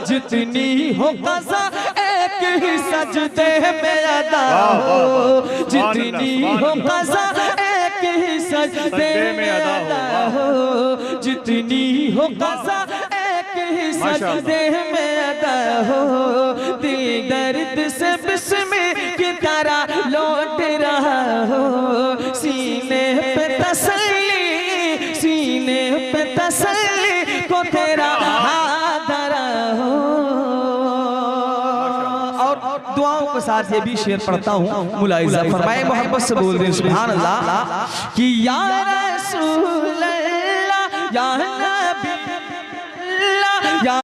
जितनी हो कज़ा एक ही सजदे में अदा हो, जितनी हो कज़ा एक ही सजदे में अदा हो, जितनी हो कज़ा एक ही सजदे में अदा हो। दिल दर्द से बिस्मिल की तरह लौट रहा हो, सीने पे तसल्ली, सीने पे तसल्ली को तेरा हाथ धरा हो। और दुआओं के साथ ये भी शेर पढ़ता हूँ, मुलाहिज़ा फरमाए, मोहब्बत से बोल दें सुभान अल्लाह कि या रसूल अल्लाह या